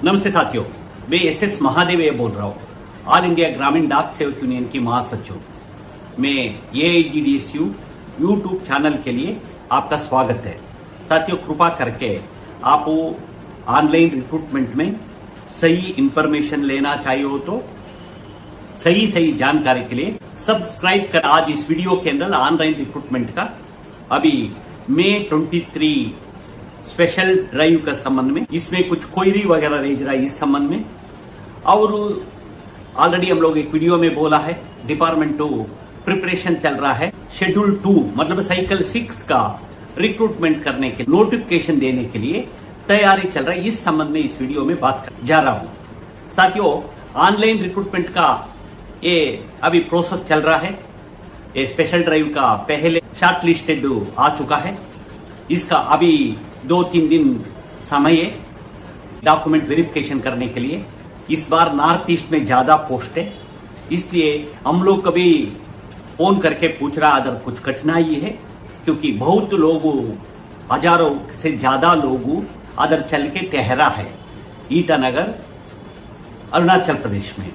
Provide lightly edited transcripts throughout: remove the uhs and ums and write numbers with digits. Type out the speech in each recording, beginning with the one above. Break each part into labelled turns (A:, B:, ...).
A: नमस्ते साथियों, मैं एस महादेव बोल रहा हूँ। ऑल इंडिया ग्रामीण डाक सेवक यूनियन की महासचिव। मैं AIGDSU यूट्यूब चैनल के लिए आपका स्वागत है। साथियों, कृपा करके आप ऑनलाइन रिक्रूटमेंट में सही इंफॉर्मेशन लेना चाहिए हो तो सही जानकारी के लिए सब्सक्राइब कर। आज इस वीडियो के अंदर ऑनलाइन रिक्रूटमेंट का अभी May 23 स्पेशल ड्राइव का संबंध में, इसमें कुछ क्वेरी वगैरह रेज रहा है इस संबंध में। और ऑलरेडी हम लोग एक वीडियो में बोला है, डिपार्टमेंट 2 प्रिपरेशन चल रहा है। शेड्यूल 2 मतलब साइकिल 6 का रिक्रूटमेंट करने के नोटिफिकेशन देने के लिए तैयारी चल रहा है। इस संबंध में इस वीडियो में बात कर जा रहा हूं। साथियों, ऑनलाइन रिक्रूटमेंट का ये अभी प्रोसेस चल रहा है। ये स्पेशल ड्राइव का पहले शॉर्ट लिस्टेड आ चुका है। इसका अभी 2-3 दिन समय है डॉक्यूमेंट वेरिफिकेशन करने के लिए। इस बार नॉर्थ ईस्ट में ज्यादा पोस्ट है, इसलिए हम लोग कभी फोन करके पूछ रहा अगर कुछ कठिनाई है, क्योंकि बहुत लोग, हजारों से ज्यादा लोग अदर चल के ठहरा है ईटानगर अरुणाचल प्रदेश में।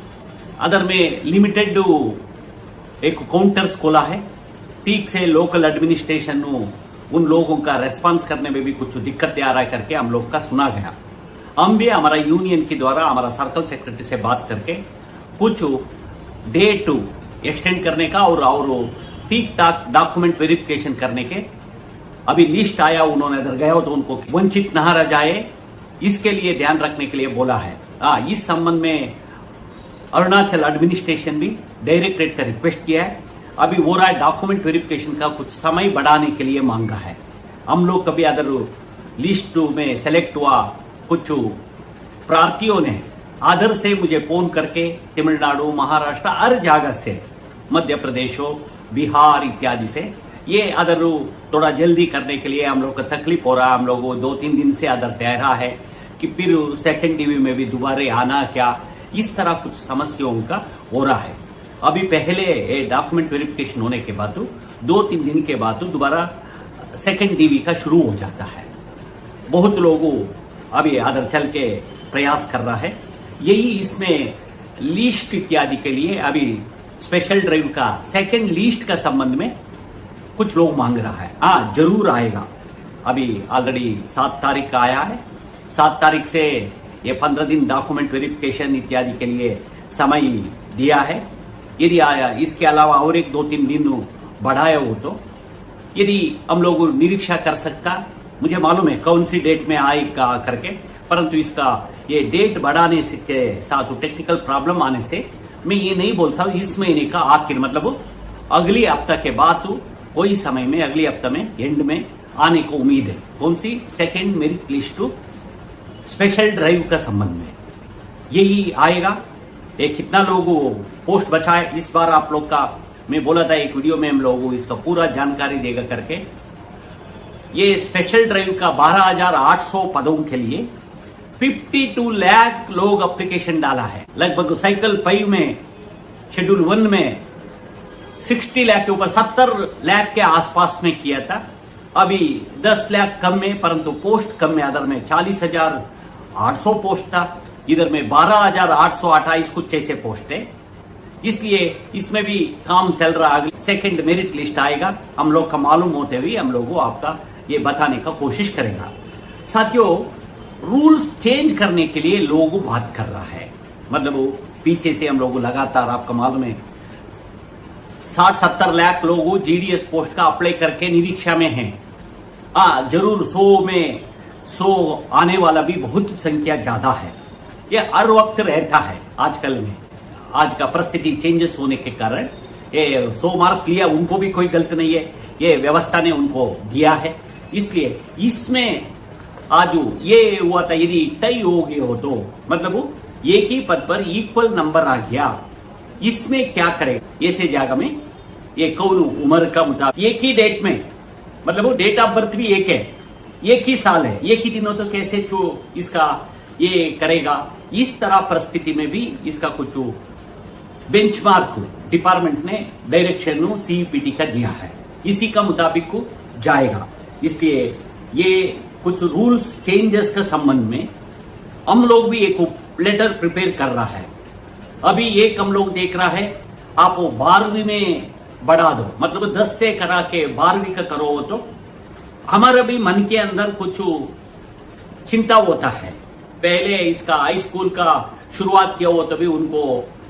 A: अदर में लिमिटेड एक काउंटर्स खोला है। ठीक से लोकल एडमिनिस्ट्रेशन उन लोगों का रेस्पॉन्स करने में भी कुछ दिक्कत आ रहा है करके हम लोग का सुना गया। हम भी हमारा यूनियन के द्वारा हमारा सर्कल सेक्रेटरी से बात करके कुछ डेट एक्सटेंड करने का और ठीक ठाक डॉक्यूमेंट वेरिफिकेशन करने के अभी लिस्ट आया। उन्होंने अगर गया हो तो उनको वंचित न रह जाए, इसके लिए ध्यान रखने के लिए बोला है। इस संबंध में अरुणाचल एडमिनिस्ट्रेशन भी डायरेक्टरेट का रिक्वेस्ट किया है। अभी हो रहा है डॉक्यूमेंट वेरिफिकेशन का कुछ समय बढ़ाने के लिए मांगा है। हम लोग कभी अदर लिस्ट में सेलेक्ट हुआ, कुछ प्रार्थियों ने आदर से मुझे फोन करके तमिलनाडु, महाराष्ट्र, हर जगह से, मध्य प्रदेश, बिहार इत्यादि से, ये अदर थोड़ा जल्दी करने के लिए हम लोग को तकलीफ हो रहा है। हम लोग 2-3 दिन से अदर ठहरा है कि फिर सेकेंड डिवी में भी दोबारा आना क्या, इस तरह कुछ समस्याओं का हो रहा है। अभी पहले डॉक्यूमेंट वेरिफिकेशन होने के बाद 2-3 दिन के बाद दोबारा सेकेंड डीवी का शुरू हो जाता है। बहुत लोगों अभी आदर चल के प्रयास कर रहा है। यही इसमें लिस्ट इत्यादि के लिए अभी स्पेशल ड्राइव का सेकेंड लिस्ट का संबंध में कुछ लोग मांग रहा है। जरूर आएगा। अभी ऑलरेडी 7 तारीख का आया है। 7 तारीख से ये 15 दिन डॉक्यूमेंट वेरिफिकेशन इत्यादि के लिए समय दिया है। यदि आया, इसके अलावा और 1-2-3 दिन बढ़ाया हो तो यदि हम लोग निरीक्षा कर सकता, मुझे मालूम है कौन सी डेट में आएगा करके, परंतु इसका ये डेट बढ़ाने से के साथ टेक्निकल प्रॉब्लम आने से मैं ये नहीं बोल सकता इस महीने का आखिर, मतलब अगली हफ्ता के बाद कोई समय में, अगली हफ्ता में एंड में आने को उम्मीद है। कौन सी? Second merit list special drive का संबंध में यही आएगा। कितना लोगों पोस्ट बचा है इस बार आप लोग का, मैं बोला था एक वीडियो में हम लोग इसका पूरा जानकारी देगा करके। ये स्पेशल ड्राइव का 12,800 पदों के लिए 52 लाख लोग एप्लीकेशन डाला है। लगभग साइकिल 5 में, शेड्यूल 1 में 60 लाख के ऊपर 70 लाख के आसपास में किया था। अभी 10 लाख कम में, परंतु पोस्ट कम में। अदर में 40,800 पोस्ट था, इधर में 12,828 कुछ ऐसे पोस्ट है। इसलिए इसमें भी काम चल रहा है। सेकेंड मेरिट लिस्ट आएगा, हम लोग का मालूम होते हुए हम लोग आपका ये बताने का कोशिश करेगा। साथियों, रूल्स चेंज करने के लिए लोग बात कर रहा है। मतलब पीछे से हम लोग लगातार, आपका मालूम है 60-70 लाख लोग GDS पोस्ट का अप्लाई करके निरीक्षा में हैं। जरूर 100 में 100 आने वाला भी बहुत संख्या ज्यादा है। ये हर वक्त रहता है आजकल में। आज का परिस्थिति चेंजेस होने के कारण ये 100 मार्क्स लिया, उनको भी कोई गलत नहीं है, ये व्यवस्था ने उनको दिया है। इसलिए इसमें आज ये हुआ था, यदि तय हो गए हो तो मतलब एक ही पद पर इक्वल नंबर आ गया, इसमें क्या करेगा? ऐसे जगह में ये कौन उम्र का मुताबिक एक ही डेट में, मतलब डेट ऑफ बर्थ भी एक है, एक ही साल है, एक ही दिनों तो कैसे इसका ये करेगा? इस तरह परिस्थिति में भी इसका कुछ बेंचमार्क डिपार्टमेंट ने डायरेक्शन CEPT का दिया है, इसी का मुताबिक जाएगा। इसलिए ये कुछ रूल्स चेंजेस के संबंध में हम लोग भी एक लेटर प्रिपेयर कर रहा है। अभी एक हम लोग देख रहा है, आप 12वीं में बढ़ा दो, मतलब 10 से करा के 12वीं का करो, तो हमारा भी मन के अंदर कुछ चिंता होता है। पहले इसका हाई स्कूल का शुरुआत किया हो तो भी उनको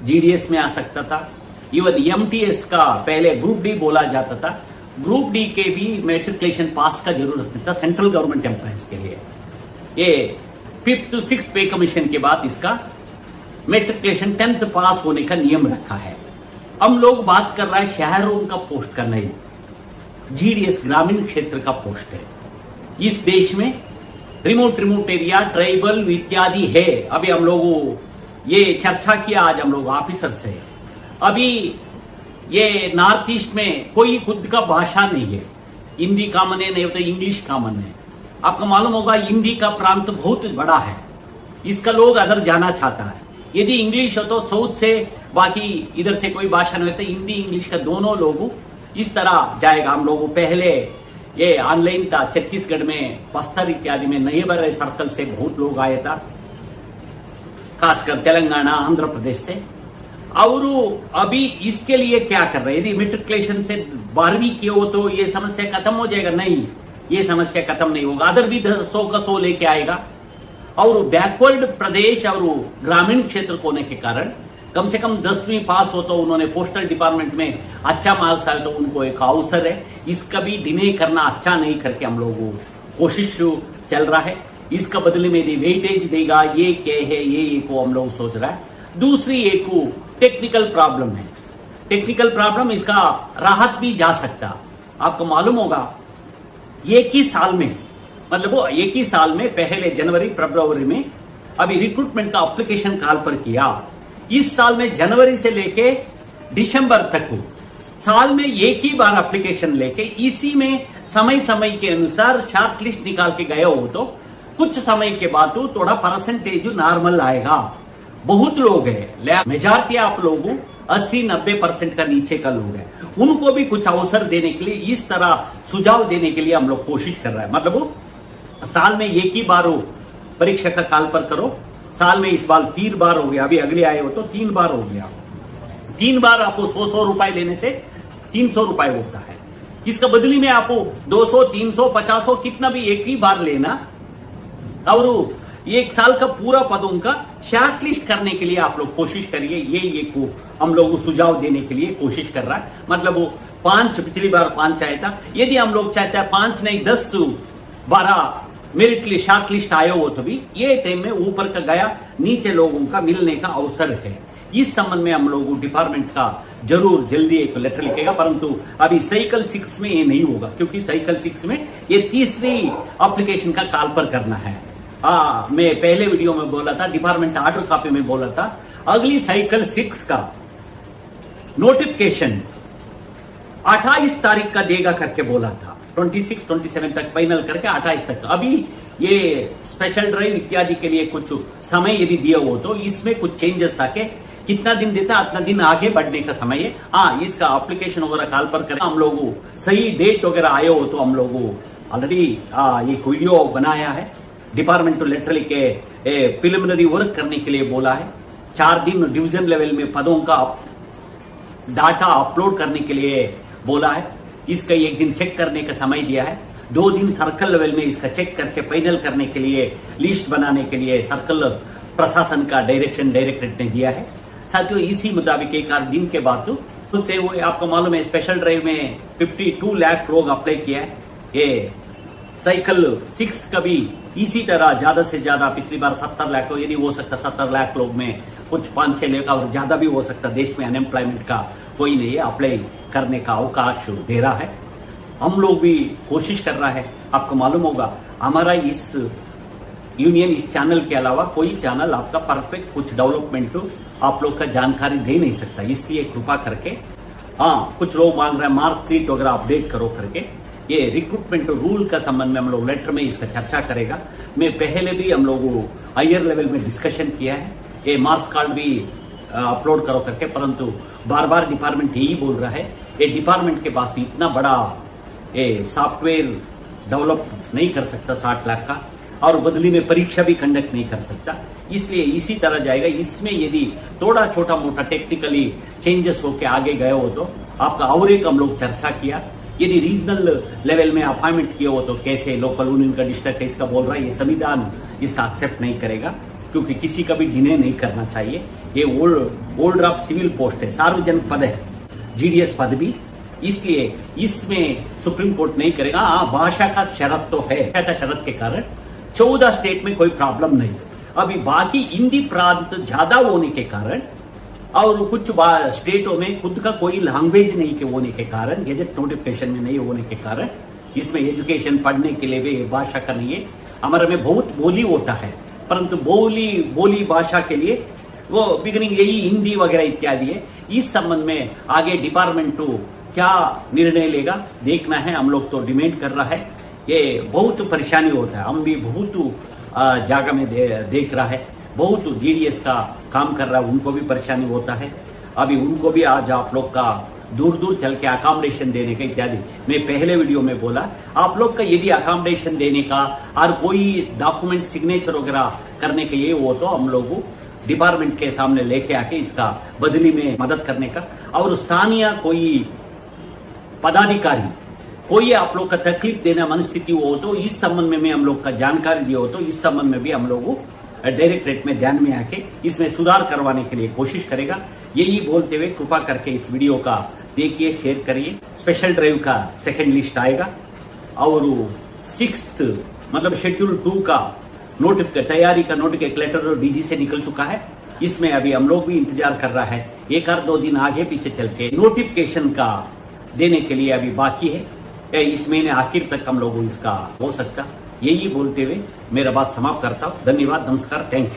A: जीडीएस में आ सकता था। इवन एमटीएस का पहले ग्रुप डी बोला जाता था, ग्रुप डी के भी मेट्रिकुलेशन पास का जरूरत नहीं था सेंट्रल गवर्नमेंट एम्प्लॉइज के लिए। ये 5th to 6th पे कमीशन के बाद इसका मेट्रिकुलेशन 10th पास होने का नियम रखा है। हम लोग बात कर रहा है शहरों का पोस्ट का नहीं, जीडीएस ग्रामीण क्षेत्र का पोस्ट है। इस देश में रिमोट एरिया, ट्राइबल इत्यादि है। अभी हम लोग ये चर्चा किया आज हम लोग ऑफिसर से। अभी ये नॉर्थ ईस्ट में कोई खुद का भाषा नहीं है, हिंदी कॉमन है, नहीं तो इंग्लिश कॉमन है। आपको मालूम होगा हिंदी का प्रांत बहुत बड़ा है, इसका लोग अदर जाना चाहता है। यदि इंग्लिश हो तो साउथ से, बाकी इधर से कोई भाषा नहीं होता, हिंदी इंग्लिश का दोनों लोग इस तरह जाएगा। हम लोग पहले ये ऑनलाइन था, छत्तीसगढ़ में बस्तर इत्यादि में नए बड़े सर्कल से बहुत लोग आए था, खासकर तेलंगाना आंध्र प्रदेश से। और अभी इसके लिए क्या कर रहे हैं, यदि मेट्रिकुलेशन से 12वीं की हो तो ये समस्या खत्म हो जाएगा? नहीं, ये समस्या खत्म नहीं होगा। अदर भी 100 का 100 लेके आएगा। और बैकवर्ड प्रदेश और ग्रामीण क्षेत्र होने के कारण कम से कम 10वीं पास हो तो उन्होंने पोस्टल डिपार्टमेंट में अच्छा मार्क्स आए तो उनको एक अवसर है। इसका भी डिले करना अच्छा नहीं करके हम लोग कोशिश चल रहा है। इसका बदले में यदि वेटेज देगा, ये क्या है, ये को हम लोग सोच रहा है। दूसरी एक टेक्निकल प्रॉब्लम है, टेक्निकल प्रॉब्लम इसका राहत भी जा सकता। आपको मालूम होगा एक ही साल में, मतलब वो एक ही साल में पहले जनवरी फरवरी में अभी रिक्रूटमेंट का एप्लीकेशन कॉल पर किया। इस साल में जनवरी से लेके दिसंबर तक साल में एक ही बार एप्लीकेशन लेके इसी में समय समय के अनुसार शॉर्ट लिस्ट निकाल के गए हो तो कुछ समय के बाद तो थोड़ा परसेंटेज नॉर्मल आएगा। बहुत लोग है, मेजॉरिटी आप लोग 80-90% का नीचे का लोग है, उनको भी कुछ अवसर देने के लिए इस तरह सुझाव देने के लिए हम लोग कोशिश कर रहे हैं। मतलब साल में एक ही बार हो परीक्षा का काल पर करो। साल में इस बार 3 बार हो गया, अभी अगले आए हो तो 3 बार हो गया। 3 बार आपको 100 रुपए लेने से 300 रुपए होता है। इसका बदली में आपको 200, 300, 50 कितना भी एक ही बार लेना और एक साल का पूरा पदों का शॉर्ट लिस्ट करने के लिए आप लोग कोशिश करिए। ये को हम लोग सुझाव देने के लिए कोशिश कर रहा है। मतलब वो 5 पिछली बार 5 आया था, यदि हम लोग चाहते हैं 5 नहीं 10 12 मेरिट लिस्ट शॉर्ट लिस्ट आए हो तो भी ये टाइम में ऊपर का गया नीचे लोगों का मिलने का अवसर है। इस संबंध में हम लोग डिपार्टमेंट का जरूर जल्दी एक लेटर लिखेगा, परंतु अभी साइकिल 6 में ये नहीं होगा क्योंकि साइकिल 6 में ये तीसरी एप्लीकेशन का कॉल पर करना है। मैं पहले वीडियो में बोला था, डिपार्टमेंट ऑर्डर कॉपी में बोला था, अगली साइकिल 6 का नोटिफिकेशन 28 तारीख का देगा करके बोला था। 26-27 तक फाइनल करके 28 तक। अभी ये स्पेशल ड्राइव इत्यादि के लिए कुछ समय यदि दिया हो तो इसमें कुछ चेंजेस आके कितना दिन देता है, उतना दिन आगे बढ़ने का समय है। इसका एप्लीकेशन वगैरह कॉल पर करें, हम लोग सही डेट वगैरह आए हो तो हम लोग ऑलरेडी एक वीडियो बनाया है। डिपार्टमेंट को लेटर लिखे प्रिलिमिनरी वर्क करने के लिए बोला है। 4 दिन डिवीजन लेवल में पदों का डाटा अपलोड करने के लिए बोला है। इसका 1 दिन चेक करने का समय दिया है। 2 दिन सर्कल लेवल में इसका चेक करके फाइनल करने के लिए लिस्ट बनाने के लिए सर्कल प्रशासन का डायरेक्टरेट ने दिया है। साथियों इसी मुताबिक 1 आध दिन के बाद होते हुए आपको मालूम है स्पेशल ड्राइव में 52 लाख लोग अप्लाई किया है। ये साइकिल 6 का भी इसी तरह ज्यादा से ज्यादा, पिछली बार 70 लाख हो, यदि हो सकता 70 लाख लोग में कुछ 5-6 लाख और ज्यादा भी हो सकता। देश में अनएम्प्लॉयमेंट का कोई नहीं है, अप्लाई करने का अवकाश दे रहा है। हम लोग भी कोशिश कर रहा है। आपको मालूम होगा हमारा इस यूनियन इस चैनल के अलावा कोई चैनल आपका परफेक्ट कुछ डेवलपमेंट आप लोग का जानकारी दे नहीं सकता, इसलिए कृपा करके कुछ लोग मांग रहे हैं मार्कशीट वगैरह अपडेट करो करके। ये रिक्रूटमेंट रूल का संबंध में हम लोग लेटर में इसका चर्चा करेगा। मैं पहले भी हम लोग हायर लेवल में डिस्कशन किया है, ये मार्क्स कार्ड भी अपलोड करो करके, परंतु बार बार डिपार्टमेंट यही बोल रहा है ये डिपार्टमेंट के पास इतना बड़ा ये सॉफ्टवेयर डेवलप नहीं कर सकता 60 लाख का। और बदली में परीक्षा भी कंडक्ट नहीं कर सकता। इसलिए इसी तरह जाएगा। इसमें यदि थोड़ा छोटा मोटा टेक्निकली चेंजेस होके आगे गए हो तो आपका और एक हम लोग चर्चा किया। यदि रीजनल लेवल में अपॉइंटमेंट किए हो तो कैसे लोकल यूनियन का डिस्ट्रिक्ट इसका बोल रहा है, ये संविधान इसका एक्सेप्ट नहीं करेगा, क्योंकि किसी का भी डिले नहीं करना चाहिए। ये ओल्ड ऑफ सिविल पोस्ट है, सार्वजनिक पद है, जीडीएस पद भी, इसलिए इसमें सुप्रीम कोर्ट नहीं करेगा। हाँ, भाषा का शरत तो है, भाषा का शरत के कारण 14 स्टेट में कोई प्रॉब्लम नहीं। अभी बाकी हिंदी प्रांत ज्यादा होने के कारण और कुछ स्टेटों में खुद का कोई लैंग्वेज नहीं के होने के कारण, गेजेट नोटिफिकेशन में नहीं होने के कारण इसमें एजुकेशन पढ़ने के लिए भी भाषा का नहीं है। हमारे में बहुत बोली होता है, परंतु बोली भाषा के लिए वो बिगिनिंग यही हिंदी वगैरह इत्यादि है। इस संबंध में आगे डिपार्टमेंट क्या निर्णय लेगा देखना है। हम लोग तो डिमांड कर रहा है। ये बहुत परेशानी होता है, हम भी बहुत जगह में देख रहा है, बहुत जीडीएस का काम कर रहा है, उनको भी परेशानी होता है। अभी उनको भी आज आप लोग का दूर दूर चल के अकोमोडेशन देने का इत्यादि, मैं पहले वीडियो में बोला, आप लोग का यदि अकोमोडेशन देने का और कोई डॉक्यूमेंट सिग्नेचर वगैरह करने के ये हो तो हम लोग डिपार्टमेंट के सामने लेके आके इसका बदली में मदद करने का, और स्थानीय कोई पदाधिकारी कोई आप लोग का तकलीफ देना मनस्थिति हो तो इस संबंध में हम लोग का जानकारी दिए हो तो इस संबंध में भी हम लोग डायरेक्टरेट में ध्यान में आके इसमें सुधार करवाने के लिए कोशिश करेगा। यही बोलते हुए कृपा करके इस वीडियो का देखिए, शेयर करिए। स्पेशल ड्राइव का सेकंड लिस्ट आएगा और 6th मतलब शेड्यूल 2 का तैयारी का नोटिफिकेशन लेटर डीजी से निकल चुका है। इसमें अभी हम लोग भी इंतजार कर रहा है, 1-2 दिन आगे पीछे चल के नोटिफिकेशन का देने के लिए अभी बाकी है। इस महीने आखिर तक हम लोगों इसका हो सकता। यही बोलते हुए मेरा बात समाप्त करता हूँ। धन्यवाद, नमस्कार, थैंक यू।